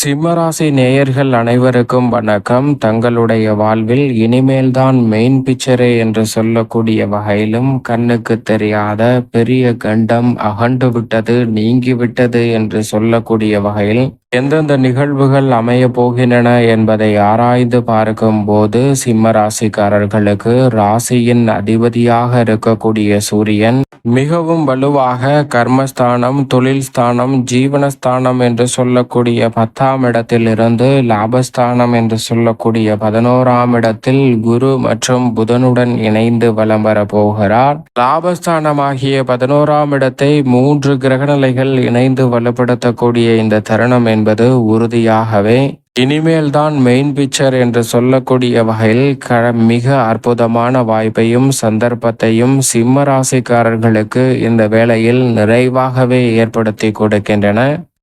சிம்மராசி நேயர்கள் அனைவருக்கும் வணக்கம். தங்களுடைய வாழ்வில் இனிமேல்தான் மெயின் பிக்சரே என்று சொல்லக்கூடிய வகையிலும் கண்ணுக்கு தெரியாத பெரிய கண்டம் அகண்டு விட்டது, நீங்கிவிட்டது என்று சொல்லக்கூடிய வகையில் எந்தெந்த நிகழ்வுகள் அமைய போகின்றன என்பதை ஆராய்ந்து பார்க்கும் போது சிம்ம ராசிக்காரர்களுக்கு ராசியின் அதிபதியாக இருக்கக்கூடிய சூரியன் மிகவும் வலுவாக கர்மஸ்தானம், தொழில் ஸ்தானம், ஜீவனஸ்தானம் என்று சொல்லக்கூடிய 10ஆம் இடத்தில் இருந்து லாபஸ்தானம் என்று சொல்லக்கூடிய 11ஆம் இடத்தில் குரு மற்றும் புதனுடன் இணைந்து வலம் வர போகிறார். லாபஸ்தானமாகிய 11ஆம் இடத்தை 3 கிரகநிலைகள் இணைந்து வலுப்படுத்தக்கூடிய இந்த தருணம் என்பது உறுதியாகவே இனிமேல்தான் மெயின் பிக்சர் என்று சொல்லக்கூடிய வகையில் மிக அற்புதமான வாய்ப்பையும் சந்தர்ப்பத்தையும் சிம்ம ராசிக்காரர்களுக்கு இந்த வேளையில் நிறைவாகவே ஏற்படுத்தி கொடுக்கின்றன.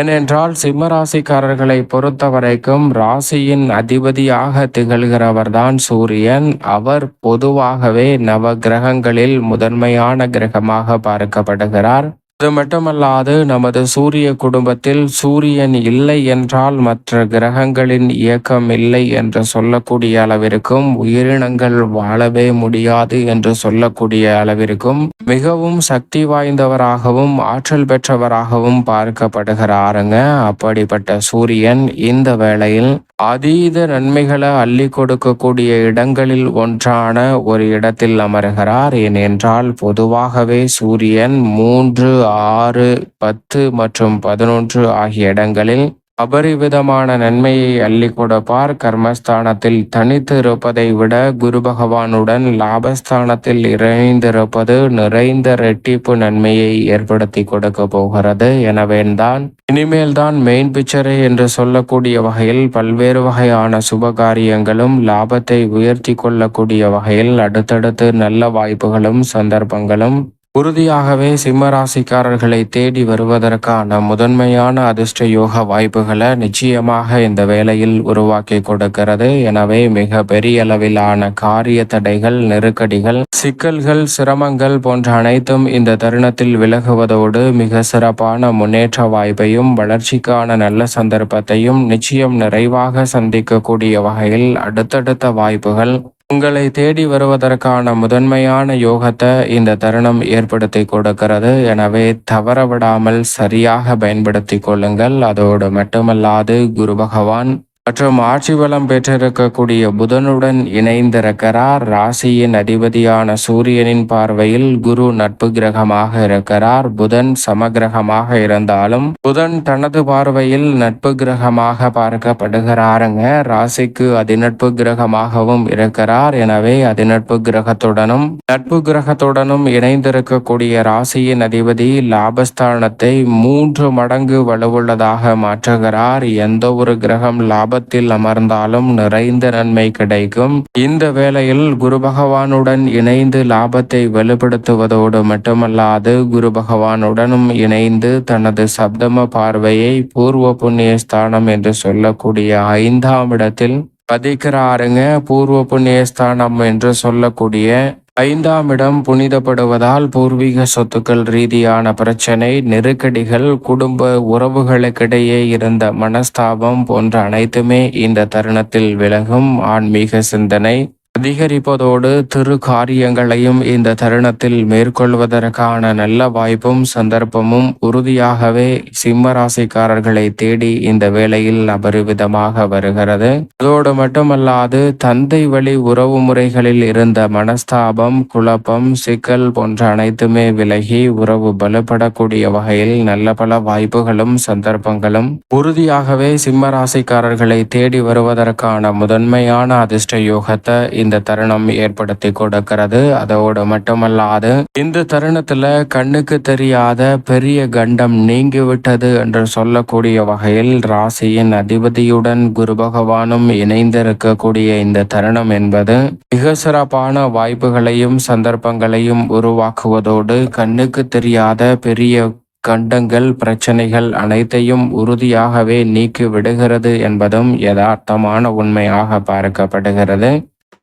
ஏனென்றால் சிம்ம ராசிக்காரர்களை பொறுத்த வரைக்கும் ராசியின் அதிபதியாக திகழ்கிறவர்தான் சூரியன். அவர் பொதுவாகவே நவ கிரகங்களில் முதன்மையான கிரகமாக பார்க்கப்படுகிறார். அது மட்டுமல்லாது நமது சூரிய குடும்பத்தில் சூரியன் இல்லை என்றால் மற்ற கிரகங்களின் இயக்கம் இல்லை என்று சொல்லக்கூடிய அளவிற்கும், உயிரினங்கள் வாழவே முடியாது என்று சொல்லக்கூடிய அளவிற்கும் மிகவும் சக்தி வாய்ந்தவராகவும் ஆற்றல் பெற்றவராகவும் பார்க்கப்படுகிறாருங்க. அப்படிப்பட்ட சூரியன் இந்த வேளையில் அதீத நன்மைகளை அள்ளி கொடுக்கக்கூடிய இடங்களில் ஒன்றான ஒரு இடத்தில் அமர்கிறார். ஏனென்றால் பொதுவாகவே சூரியன் 3, 6, 10 மற்றும் 11 ஆகிய இடங்களில் அபரிவிதமான நன்மையை அள்ளி கொடுப்பார். கர்மஸ்தானத்தில் தனித்து இருப்பதை விட குரு பகவானுடன் லாபஸ்தானத்தில் இணைந்திருப்பது நிறைந்த ரெட்டிப்பு நன்மையை ஏற்படுத்தி கொடுக்க போகிறது. எனவேதான் இனிமேல்தான் மெயின் பிக்சரே என்று சொல்லக்கூடிய வகையில் பல்வேறு வகையான சுபகாரியங்களும் லாபத்தை உயர்த்தி கொள்ளக்கூடிய வகையில் அடுத்தடுத்து நல்ல வாய்ப்புகளும் சந்தர்ப்பங்களும் உறுதியாகவே சிம்ம ராசிக்காரர்களை தேடி வருவதற்கான முதன்மையான அதிர்ஷ்ட யோக வாய்ப்புகளை நிச்சயமாக இந்த வேளையில் உருவாக்கி கொடுக்கிறது. எனவே மிக பெரிய அளவிலான காரிய தடைகள், நெருக்கடிகள், சிக்கல்கள், சிரமங்கள் போன்ற அனைத்தும் இந்த தருணத்தில் விலகுவதோடு மிக சிறப்பான முன்னேற்ற வாய்ப்பையும் வளர்ச்சிக்கான நல்ல சந்தர்ப்பத்தையும் நிச்சயம் நிறைவாக சந்திக்கக்கூடிய வகையில் அடுத்தடுத்த வாய்ப்புகள் உங்களை தேடி வருவதற்கான முதன்மையான யோகத்தை இந்த தருணம் ஏற்படுத்தி கொடுக்கிறது. எனவே தவறவிடாமல் சரியாக பயன்படுத்தி கொள்ளுங்கள். அதோடு மட்டுமல்லாது குரு பகவான் மற்றும் ஆட்சி பலம் பெற்றிருக்கக்கூடிய புதனுடன் இணைந்திருக்கிறார். ராசியின் அதிபதியான சூரியனின் பார்வையில் குரு நட்பு கிரகமாக இருக்கிறார். புதன் சமகிரகமாக இருந்தாலும் புதன் தனது பார்வையில் நட்பு கிரகமாக பார்க்கப்படுகிறாருங்க. ராசிக்கு அதிநட்பு கிரகமாகவும் இருக்கிறார். எனவே அதிநட்பு கிரகத்துடனும் நட்பு கிரகத்துடனும் இணைந்திருக்கக்கூடிய ராசியின் அதிபதி லாபஸ்தானத்தை 3 மடங்கு வலுவுள்ளதாக மாற்றுகிறார். எந்த ஒரு கிரகம் லாபத்தில் அமர்ந்தாலும் நிறைந்த நன்மை கிடைக்கும். இந்த வேளையில் குரு பகவானுடன் இணைந்து லாபத்தை வலுப்படுத்துவதோடு மட்டுமல்லாது குரு பகவானுடனும் இணைந்து தனது சப்தம பார்வையை பூர்வ புண்ணிய ஸ்தானம் என்று சொல்லக்கூடிய 5ஆம் இடத்தில் பதிக்கிறாருங்க. பூர்வ புண்ணிய ஸ்தானம் என்று சொல்லக்கூடிய 5ஆம் இடம் புனிதப்படுவதால் பூர்வீக சொத்துக்கள் ரீதியான பிரச்சனை, நெருக்கடிகள், குடும்ப உறவுகளுக்கிடையே இருந்த மனஸ்தாபம் போன்ற அனைத்துமே இந்த தருணத்தில் விலகும். ஆன்மீக சிந்தனை அதிகரிப்பதோடு திரு காரியங்களையும் இந்த தருணத்தில் மேற்கொள்வதற்கான நல்ல வாய்ப்பும் சந்தர்ப்பமும் உறுதியாகவே சிம்ம ராசிக்காரர்களை தேடி இந்த வேளையில் அபரிவிதமாக வருகிறது. அதோடு மட்டுமல்லாது தந்தை வழி உறவு முறைகளில் இருந்த மனஸ்தாபம், குழப்பம், சிக்கல் போன்ற அனைத்துமே விலகி உறவு பலப்படக்கூடிய வகையில் நல்ல பல வாய்ப்புகளும் சந்தர்ப்பங்களும் உறுதியாகவே சிம்ம ராசிக்காரர்களை தேடி வருவதற்கான முதன்மையான அதிர்ஷ்ட யோகத்தை இந்த தருணம் ஏற்படுத்தி கொடுக்கிறது. அதோடு மட்டுமல்லாது இந்த தருணத்துல கண்ணுக்கு தெரியாத பெரிய கண்டம் நீங்கிவிட்டது என்று சொல்லக்கூடிய வகையில் ராசியின் அதிபதியுடன் குரு பகவானும் இணைந்திருக்கக்கூடிய இந்த தருணம் என்பது மிக சிறப்பான வாய்ப்புகளையும் சந்தர்ப்பங்களையும் உருவாக்குவதோடு கண்ணுக்கு தெரியாத பெரிய கண்டங்கள், பிரச்சனைகள் அனைத்தையும் உறுதியாகவே நீக்கி விடுகிறது என்பதும் யதார்த்தமான உண்மையாக பார்க்கப்படுகிறது.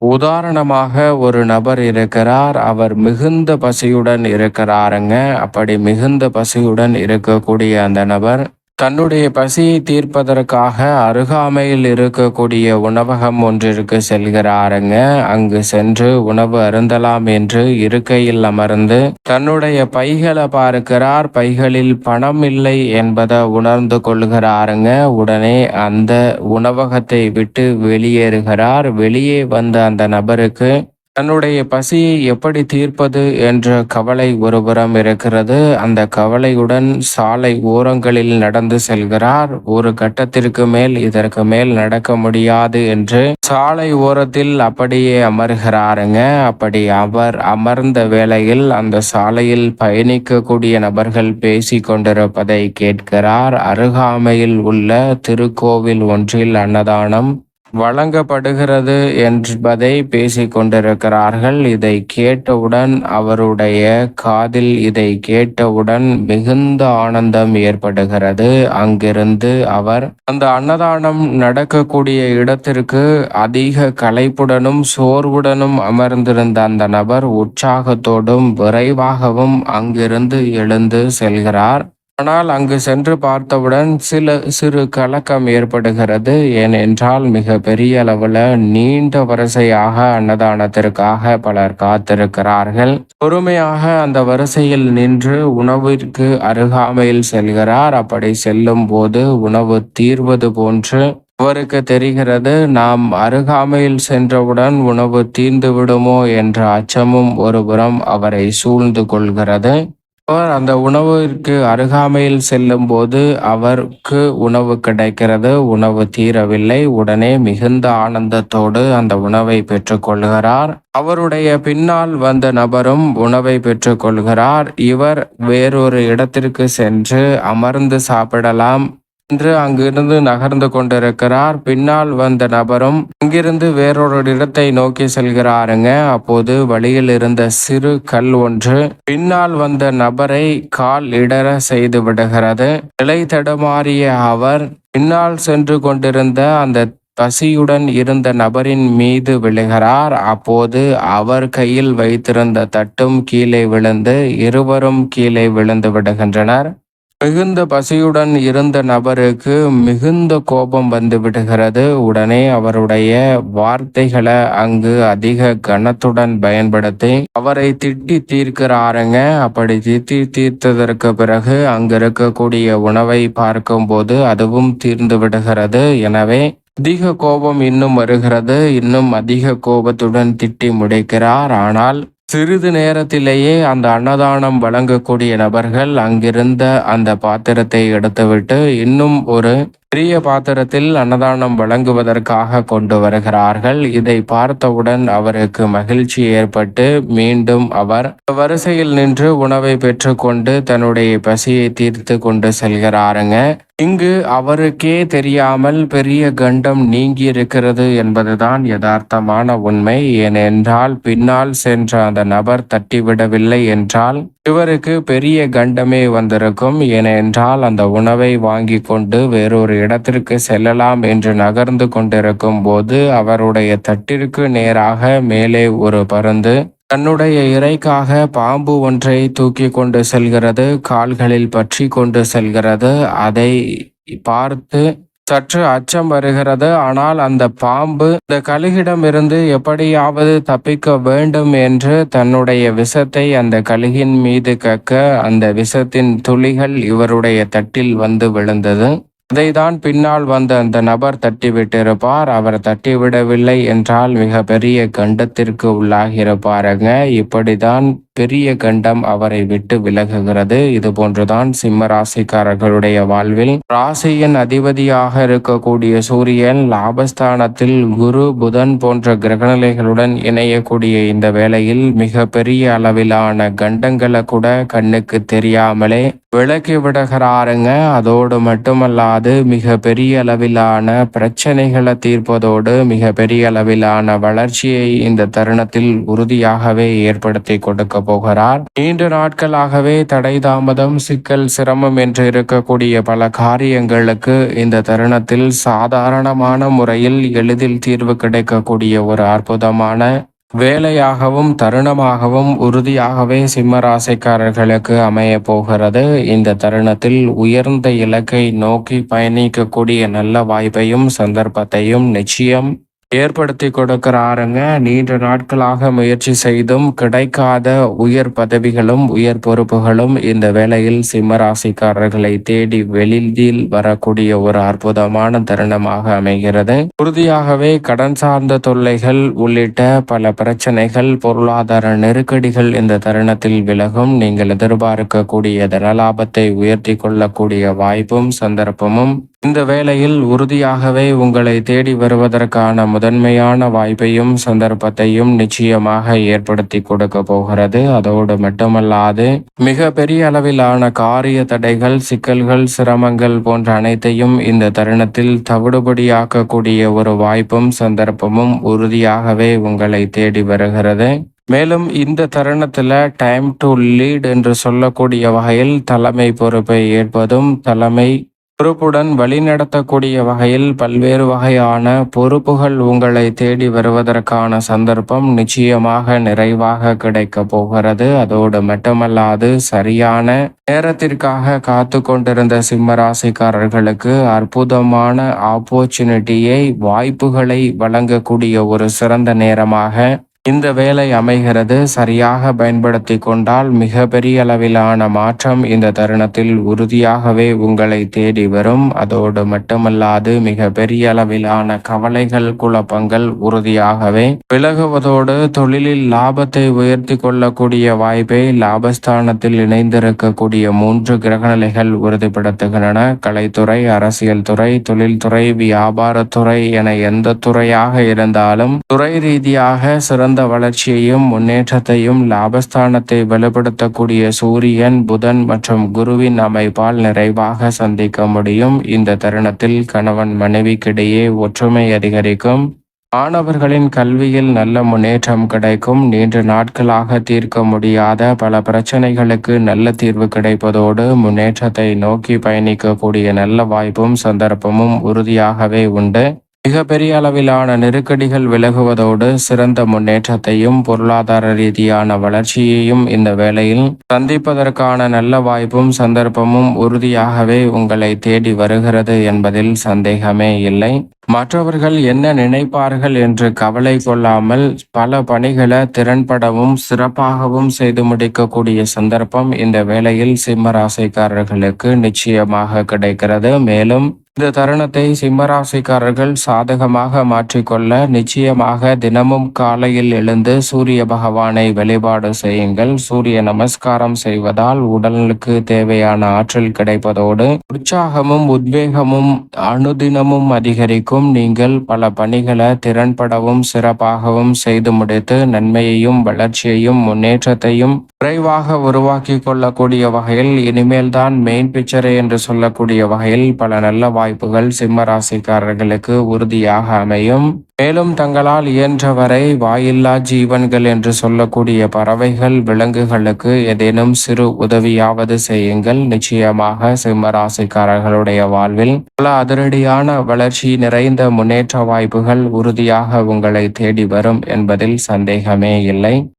உதாரணமாக ஒரு நபர் இருக்கிறார். அவர் மிகுந்த பசியுடன் இருக்கிறாருங்க. அப்படி மிகுந்த பசியுடன் இருக்கக்கூடிய அந்த நபர் தன்னுடைய பசியை தீர்ப்பதற்காக அருகாமையில் இருக்கக்கூடிய உணவகம் ஒன்றிற்கு செல்கிறாருங்க. அங்கு சென்று உணவு அருந்தலாம் என்று இருக்கையில் அமர்ந்து தன்னுடைய பைகளை பார்க்கிறார். பைகளில் பணம் இல்லை என்பதை உணர்ந்து கொள்கிறாருங்க. உடனே அந்த உணவகத்தை விட்டு வெளியேறுகிறார். வெளியே வந்த அந்த நபருக்கு தன்னுடைய பசியை எப்படி தீர்ப்பது என்ற கவலை ஒருபுறம் இருக்கிறது. அந்த கவலையுடன் சாலை ஓரங்களில் நடந்து செல்கிறார். ஒரு கட்டத்திற்கு மேல் இதற்கு மேல் நடக்க முடியாது என்று சாலை ஓரத்தில் அப்படியே அமர்கிறாருங்க. அப்படி அவர் அமர்ந்த வேளையில் அந்த சாலையில் பயணிக்கக்கூடிய நபர்கள் பேசி கொண்டிருப்பதை கேட்கிறார். அருகாமையில் உள்ள திருக்கோவில் ஒன்றில் அன்னதானம் வழங்கப்படுகிறது என்பதை பேசிக் கொண்டிருக்கிறார்கள். இதை கேட்டவுடன் அவருடைய காதில் இதை கேட்டவுடன் மிகுந்த ஆனந்தம் ஏற்படுகிறது. அங்கிருந்து அவர் அந்த அன்னதானம் நடக்கக்கூடிய இடத்திற்கு அதிக களைப்புடனும் சோர்வுடனும் அமர்ந்திருந்த அந்த நபர் உற்சாகத்தோடும் விரைவாகவும் அங்கிருந்து எழுந்து செல்கிறார். ஆனால் அங்கு சென்று பார்த்தவுடன் சிறு கலக்கம் ஏற்படுகிறது. ஏனென்றால் மிக பெரிய அளவில் நீண்ட வரிசையாக அன்னதானத்திற்காக பலர் காத்திருக்கிறார்கள். பொறுமையாக அந்த வரிசையில் நின்று உணவிற்கு அருகாமையில் செல்கிறார். அப்படி செல்லும் போது உணவு தீர்வது போன்று அவருக்கு தெரிகிறது. நாம் அருகாமையில் சென்றவுடன் உணவு தீர்ந்து விடுமோ என்ற அச்சமும் ஒருபுறம் அவரை சூழ்ந்து கொள்கிறது. அவர் அந்த உணவிற்கு அருகாமையில் செல்லும் போது அவருக்கு உணவு கிடைக்கிறது. உணவு தீரவில்லை. உடனே மிகுந்த ஆனந்தத்தோடு அந்த உணவை பெற்றுக்கொள்கிறார். அவருடைய பின்னால் வந்த நபரும் உணவை பெற்றுக்கொள்கிறார். இவர் வேறொரு இடத்திற்கு சென்று அமர்ந்து சாப்பிடலாம் என்று அங்கிருந்து நகர்ந்து கொண்டிருக்கிறார். பின்னால் வந்த நபரும் அங்கிருந்து வேறொரு இடத்தை நோக்கி செல்கிறாருங்க. அப்போது வழியில் இருந்த சிறு கல் ஒன்று பின்னால் வந்த நபரை கால் இடற செய்து விடுகிறது. நிலை தடுமாறிய அவர் பின்னால் சென்று கொண்டிருந்த அந்த பசியுடன் இருந்த நபரின் மீது விழுகிறார். அப்போது அவர் கையில் வைத்திருந்த தட்டும் கீழே விழுந்து இருவரும் கீழே விழுந்து விடுகின்றனர். மிகுந்த பசியுடன் இருந்த நபருக்கு மிகுந்த கோபம் வந்து விடுகிறது. உடனே அவருடைய வார்த்தைகளை அங்கு அதிக கனத்துடன் பயன்படுத்தி அவரை திட்டி தீர்க்கிறாருங்க. அப்படி திட்டி தீர்த்ததற்கு பிறகு அங்கு இருக்கக்கூடிய உணவை பார்க்கும்போது அதுவும் தீர்ந்து விடுகிறது. எனவே அதிக கோபம் இன்னும் வருகிறது. இன்னும் அதிக கோபத்துடன் திட்டி முடிக்கிறார். ஆனால் சிறிது நேரத்திலேயே அந்த அன்னதானம் வழங்கக்கூடிய நபர்கள் அங்கிருந்த அந்த பாத்திரத்தை எடுத்துவிட்டு இன்னும் ஒரு பெரிய பாத்திரத்தில் அன்னதானம் வழங்குவதற்காக கொண்டு வருகிறார்கள். இதை பார்த்தவுடன் அவருக்கு மகிழ்ச்சி ஏற்பட்டு மீண்டும் அவர் வரிசையில் நின்று உணவை பெற்றுக்கொண்டு தன்னுடைய பசியை தீர்த்து கொண்டு செல்கிறாருங்க. இங்கு அவருக்கே தெரியாமல் பெரிய கண்டம் நீங்கி இருக்கிறது என்பதுதான் யதார்த்தமான உண்மை. ஏனென்றால் பின்னால் சென்ற அந்த நபர் தட்டிவிடவில்லை என்றால் இவருக்கு பெரிய கண்டமே வந்திருக்கும். ஏனென்றால் அந்த உணவை வாங்கி கொண்டு வேறொரு இடத்திற்கு செல்லலாம் என்று நகர்ந்து கொண்டிருக்கும் போது அவருடைய தட்டிற்கு நேராக மேலே ஒரு பருந்து தன்னுடைய இறைக்காக பாம்பு ஒன்றை தூக்கி கொண்டு செல்கிறது. கால்களில் பற்றி கொண்டு செல்கிறது. அதை பார்த்து சற்று அச்சம் வருகிறது. ஆனால் அந்த பாம்பு இந்த கழுகிடம் இருந்து எப்படியாவது தப்பிக்க வேண்டும் என்று தன்னுடைய விஷத்தை அந்த கழுகின் மீது கக்க அந்த விஷத்தின் துளிகள் இவருடைய தட்டில் வந்து விழுந்தது. அதைதான் பின்னால் வந்த அந்த நபர் தட்டிவிட்டிருப்பார். அவர் தட்டிவிடவில்லை என்றால் மிக பெரிய கண்டத்திற்கு உள்ளாகியிருப்பாருங்க. இப்படிதான் பெரிய கண்டம் அவரை விட்டு விலகுகிறது. இது போன்றுதான் சிம்ம ராசிக்காரர்களுடைய வாழ்வில் ராசியின் அதிபதியாக இருக்கக்கூடிய சூரியன் லாபஸ்தானத்தில் குரு புதன் போன்ற கிரகநிலைகளுடன் இணையக்கூடிய இந்த வேளையில் மிக பெரிய அளவிலான கண்டங்களை கூட கண்ணுக்கு தெரியாமலே விலக்கி விடுகிறாருங்க. அதோடு மட்டுமல்லாது மிக பெரிய அளவிலான பிரச்சனைகளை தீர்ப்பதோடு மிக பெரிய அளவிலான வளர்ச்சியை இந்த தருணத்தில் உறுதியாகவே ஏற்படுத்தி கொடுக்க போகிறார். நீண்ட நாட்களாகவே தடை தாமதம் சிக்கல் சிரமம் என்று இருக்கக்கூடிய பல காரியங்களுக்கு இந்த தருணத்தில் சாதாரணமான முறையில் எளிதில் தீர்வு கிடைக்கக்கூடிய ஒரு அற்புதமான வேலையாகவும் தருணமாகவும் உறுதியாகவே சிம்ம ராசிக்காரர்களுக்கு அமைய போகிறது. இந்த தருணத்தில் உயர்ந்த இலக்கை நோக்கி பயணிக்கக்கூடிய நல்ல வாய்ப்பையும் சந்தர்ப்பத்தையும் நிச்சயம் ஏற்படுத்தி கொடுக்கிறாருங்க. நீண்ட நாட்களாக முயற்சி செய்தும் கிடைக்காத உயர் பதவிகளும் உயர் பொறுப்புகளும் இந்த வேளையில் சிம்மராசிக்காரர்களை தேடி வெளியில் வரக்கூடிய ஒரு அற்புதமான தருணமாக அமைகிறது. உறுதியாகவே கடன் சார்ந்த தொல்லைகள் உள்ளிட்ட பல பிரச்சனைகள், பொருளாதார நெருக்கடிகள் இந்த தருணத்தில் விலகும். நீங்கள் எதிர்பார்க்கக்கூடிய தனலாபத்தை உயர்த்தி கொள்ளக்கூடிய வாய்ப்பும் சந்தர்ப்பமும் இந்த வேளையில் உறுதியாகவே உங்களை தேடி வருவதற்கான முதன்மையான வாய்ப்பையும் சந்தர்ப்பத்தையும் நிச்சயமாக ஏற்படுத்தி கொடுக்க போகிறது. அதோடு மட்டுமல்லாது மிக பெரிய அளவிலான காரிய தடைகள், சிக்கல்கள், சிரமங்கள் போன்ற அனைத்தையும் இந்த தருணத்தில் தவிடுபடியாக்கக்கூடிய ஒரு வாய்ப்பும் சந்தர்ப்பமும் உறுதியாகவே உங்களை தேடி வருகிறது. மேலும் இந்த தருணத்துல டைம் டு லீட் என்று சொல்லக்கூடிய வகையில் தலைமை பொறுப்பை ஏற்பதும், தலைமை பொறுப்புடன் வழிநடத்தக்கூடிய வகையில் பல்வேறு வகையான பொறுப்புகள் உங்களை தேடி வருவதற்கான சந்தர்ப்பம் நிச்சயமாக நிறைவாக கிடைக்க போகிறது. அதோடு மட்டுமல்லாது சரியான நேரத்திற்காக காத்து கொண்டிருந்த சிம்மராசிக்காரர்களுக்கு அற்புதமான ஆப்பர்ச்சுனிட்டியை, வாய்ப்புகளை வழங்கக்கூடிய ஒரு சிறந்த நேரமாக இந்த வேலை அமைகிறது. சரியாக பயன்படுத்தி கொண்டால் மிக பெரிய அளவிலான மாற்றம் இந்த தருணத்தில் உறுதியாகவே உங்களை தேடி வரும். அதோடு மட்டுமல்லாது மிக பெரிய அளவிலான கவலைகள், குழப்பங்கள் உறுதியாகவே விலகுவதோடு தொழிலில் லாபத்தை உயர்த்தி கொள்ளக்கூடிய வாய்ப்பை லாபஸ்தானத்தில் இணைந்திருக்கக்கூடிய 3 கிரகநிலைகள் உறுதிப்படுத்துகின்றன. கலைத்துறை, அரசியல் துறை, தொழில்துறை, வியாபாரத்துறை என எந்த துறையாக இருந்தாலும் துறை ரீதியாக சிறந்த வளர்ச்சியையும் முன்னேற்றத்தையும் லாபஸ்தானத்தை வலுப்படுத்தக்கூடிய சூரியன், புதன் மற்றும் குருவின் அமைப்பால் நிறைவாக சந்திக்க முடியும். இந்த தருணத்தில் கணவன் மனைவிக்கிடையே ஒற்றுமை அதிகரிக்கும். மாணவர்களின் கல்வியில் நல்ல முன்னேற்றம் கிடைக்கும். நீண்ட நாட்களாக தீர்க்க முடியாத பல பிரச்சனைகளுக்கு நல்ல தீர்வு கிடைப்பதோடு முன்னேற்றத்தை நோக்கி பயணிக்கக்கூடிய நல்ல வாய்ப்பும் சந்தர்ப்பமும் உறுதியாகவே உண்டு. மிக பெரிய அளவிலான நெருக்கடிகள் விலகுவதோடு சிறந்த முன்னேற்றத்தையும் பொருளாதார ரீதியான வளர்ச்சியையும் இந்த வேளையில் சந்திப்பதற்கான நல்ல வாய்ப்பும் சந்தர்ப்பமும் உறுதியாகவே உங்களை தேடி வருகிறது என்பதில் சந்தேகமே இல்லை. மற்றவர்கள் என்ன நினைப்பார்கள் என்று கவலை கொள்ளாமல் பல பணிகளை திறன்படவும் சிறப்பாகவும் செய்து முடிக்கக்கூடிய சந்தர்ப்பம் இந்த வேளையில் சிம்ம ராசிக்காரர்களுக்கு நிச்சயமாக கிடைக்கிறது. மேலும் இந்த தருணத்தை சிம்மராசிக்காரர்கள் சாதகமாக மாற்றிக்கொள்ள நிச்சயமாக தினமும் காலையில் எழுந்து சூரிய பகவானை வழிபாடு செய்யுங்கள். சூரிய நமஸ்காரம் செய்வதால் உடலுக்கு தேவையான ஆற்றல் கிடைப்பதோடு உற்சாகமும் உத்வேகமும் அனுதினமும் அதிகரிக்கும். நீங்கள் பல பணிகளை திறன்படவும் சிறப்பாகவும் செய்து முடித்து நன்மையையும் வளர்ச்சியையும் முன்னேற்றத்தையும் விரைவாக உருவாக்கி கொள்ளக்கூடிய வகையில் இனிமேல் தான் மெயின் பிக்சரே என்று சொல்லக்கூடிய வகையில் பல நல்ல வாய்ப்புகள் சிம்ம ராசிக்காரர்களுக்கு உறுதியாக அமையும். மேலும் தங்களால் இயன்றவரை வாயில்லா ஜீவன்கள் என்று சொல்லக்கூடிய பறவைகள், விலங்குகளுக்கு ஏதேனும் சிறு உதவியாவது செய்யுங்கள். நிச்சயமாக சிம்ம ராசிக்காரர்களுடைய வாழ்வில் பல அதிரடியான வளர்ச்சி நிறைந்த முன்னேற்ற வாய்ப்புகள் உறுதியாக உங்களை தேடி வரும் என்பதில் சந்தேகமே இல்லை.